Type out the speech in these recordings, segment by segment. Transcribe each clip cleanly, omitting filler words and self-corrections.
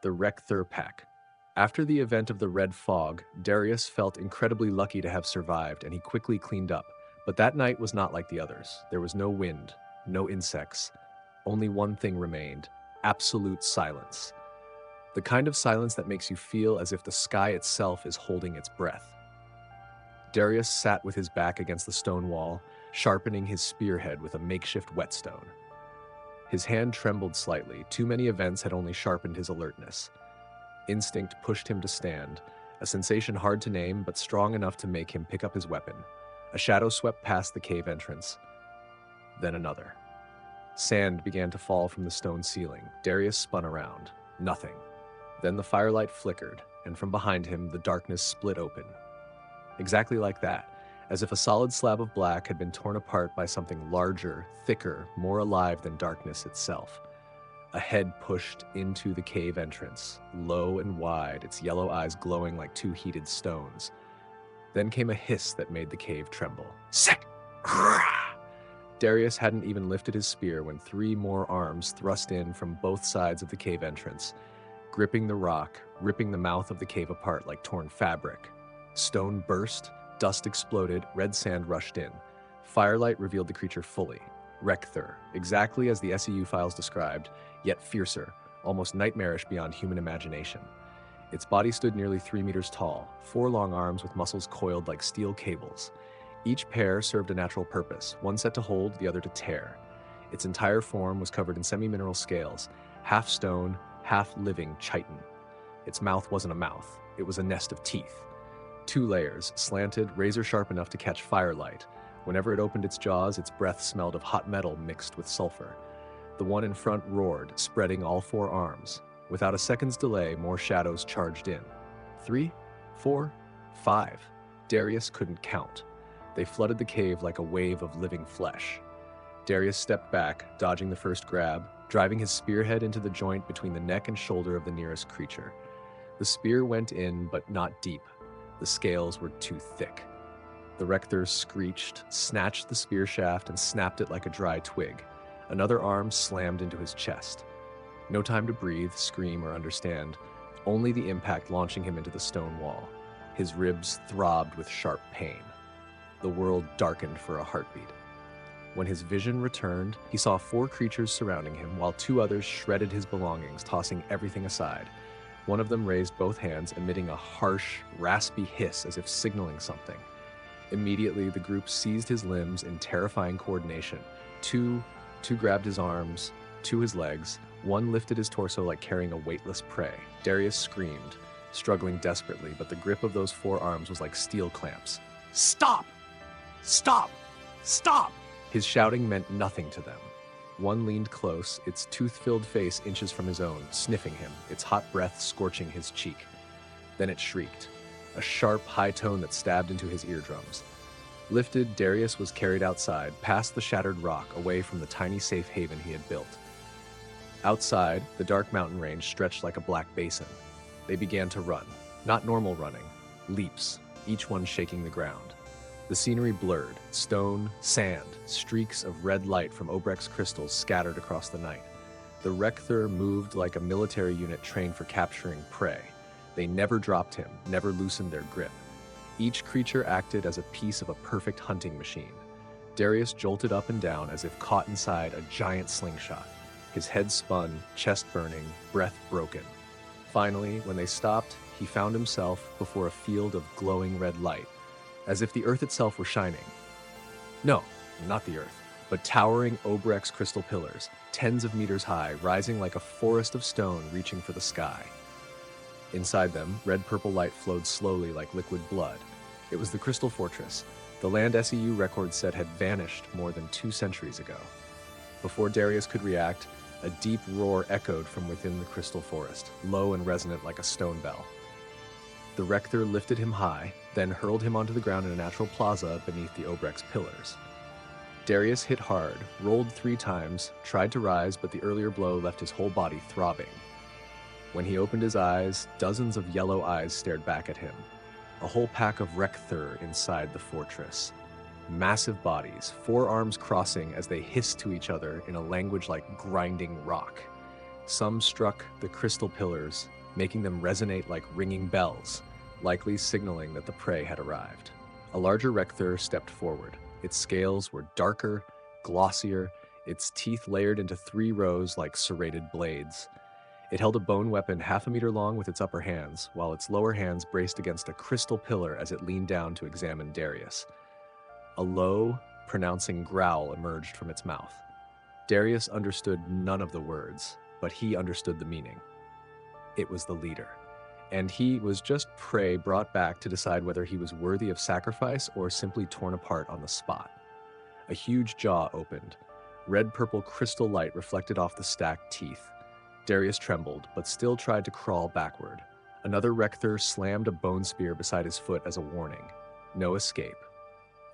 the Rek'Thur pack. After the event of the red fog, Darius felt incredibly lucky to have survived, and he quickly cleaned up. But that night was not like the others. There was no wind, no insects. Only one thing remained: absolute silence. The kind of silence that makes you feel as if the sky itself is holding its breath. Darius sat with his back against the stone wall, sharpening his spearhead with a makeshift whetstone. His hand trembled slightly. Too many events had only sharpened his alertness. Instinct pushed him to stand, a sensation hard to name but strong enough to make him pick up his weapon. A shadow swept past the cave entrance, then another. Sand began to fall from the stone ceiling. Darius spun around. Nothing. Then the firelight flickered, and from behind him the darkness split open. Exactly like that, as if a solid slab of black had been torn apart by something larger, thicker, more alive than darkness itself. A head pushed into the cave entrance, low and wide, its yellow eyes glowing like two heated stones. Then came a hiss that made the cave tremble. Sick! Darius hadn't even lifted his spear when three more arms thrust in from both sides of the cave entrance, gripping the rock, ripping the mouth of the cave apart like torn fabric. Stone burst, dust exploded, red sand rushed in. Firelight revealed the creature fully. Rek'Thur, exactly as the SEU files described, yet fiercer, almost nightmarish beyond human imagination. Its body stood nearly 3 meters tall, 4 long arms with muscles coiled like steel cables. Each pair served a natural purpose, one set to hold, the other to tear. Its entire form was covered in semi-mineral scales, half stone, half living chitin. Its mouth wasn't a mouth, it was a nest of teeth. 2 layers, slanted, razor-sharp enough to catch firelight. Whenever it opened its jaws, its breath smelled of hot metal mixed with sulfur. The one in front roared, spreading all 4 arms. Without a second's delay, more shadows charged in. 3, 4, 5. Darius couldn't count. They flooded the cave like a wave of living flesh. Darius stepped back, dodging the first grab, driving his spearhead into the joint between the neck and shoulder of the nearest creature. The spear went in, but not deep. The scales were too thick. The Rek'Thur screeched, snatched the spear shaft, and snapped it like a dry twig. Another arm slammed into his chest. No time to breathe, scream, or understand, only the impact launching him into the stone wall. His ribs throbbed with sharp pain. The world darkened for a heartbeat. When his vision returned, he saw 4 creatures surrounding him, while 2 others shredded his belongings, tossing everything aside. One of them raised both hands, emitting a harsh, raspy hiss as if signaling something. Immediately, the group seized his limbs in terrifying coordination. Two grabbed his arms, 2 his legs, 1 lifted his torso like carrying a weightless prey. Darius screamed, struggling desperately, but the grip of those 4 arms was like steel clamps. Stop! Stop! Stop! His shouting meant nothing to them. One leaned close, its tooth-filled face inches from his own, sniffing him, its hot breath scorching his cheek. Then it shrieked, a sharp, high tone that stabbed into his eardrums. Lifted, Darius was carried outside, past the shattered rock, away from the tiny safe haven he had built. Outside, the dark mountain range stretched like a black basin. They began to run, not normal running, leaps, each one shaking the ground. The scenery blurred, stone, sand, streaks of red light from Obrex crystals scattered across the night. The Rek'Thur moved like a military unit trained for capturing prey. They never dropped him, never loosened their grip. Each creature acted as a piece of a perfect hunting machine. Darius jolted up and down as if caught inside a giant slingshot. His head spun, chest burning, breath broken. Finally, when they stopped, he found himself before a field of glowing red light, as if the earth itself were shining. No, not the earth, but towering Obrex crystal pillars, tens of meters high, rising like a forest of stone reaching for the sky. Inside them, red-purple light flowed slowly like liquid blood. It was the Crystal Fortress, the land SEU records said had vanished more than 2 centuries ago. Before Darius could react, a deep roar echoed from within the crystal forest, low and resonant like a stone bell. The Rek'Thur lifted him high, then hurled him onto the ground in a natural plaza beneath the Obrex pillars. Darius hit hard, rolled 3 times, tried to rise, but the earlier blow left his whole body throbbing. When he opened his eyes, dozens of yellow eyes stared back at him. A whole pack of Rek'Thur inside the fortress. Massive bodies, 4 arms crossing as they hissed to each other in a language like grinding rock. Some struck the crystal pillars, making them resonate like ringing bells, likely signaling that the prey had arrived. A larger Rek'Thur stepped forward. Its scales were darker, glossier, its teeth layered into 3 rows like serrated blades. It held a bone weapon half a meter long with its upper hands, while its lower hands braced against a crystal pillar as it leaned down to examine Darius. A low, pronouncing growl emerged from its mouth. Darius understood none of the words, but he understood the meaning. It was the leader, and he was just prey brought back to decide whether he was worthy of sacrifice or simply torn apart on the spot. A huge jaw opened. Red-purple crystal light reflected off the stacked teeth. Darius trembled, but still tried to crawl backward. Another Rek'Thur slammed a bone spear beside his foot as a warning. No escape.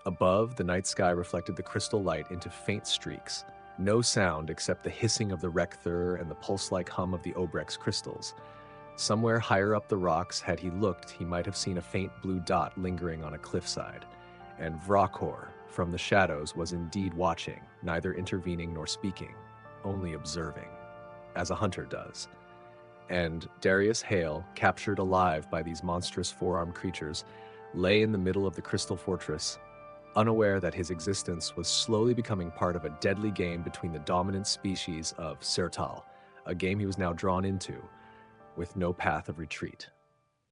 Above, the night sky reflected the crystal light into faint streaks. No sound except the hissing of the Rek'Thur and the pulse-like hum of the Obrex crystals. Somewhere higher up the rocks, had he looked, he might have seen a faint blue dot lingering on a cliffside. And Vra'kor, from the shadows, was indeed watching, neither intervening nor speaking, only observing, as a hunter does. And Darius Hale, captured alive by these monstrous 4-armed creatures, lay in the middle of the crystal fortress, unaware that his existence was slowly becoming part of a deadly game between the dominant species of Sertal, a game he was now drawn into, with no path of retreat.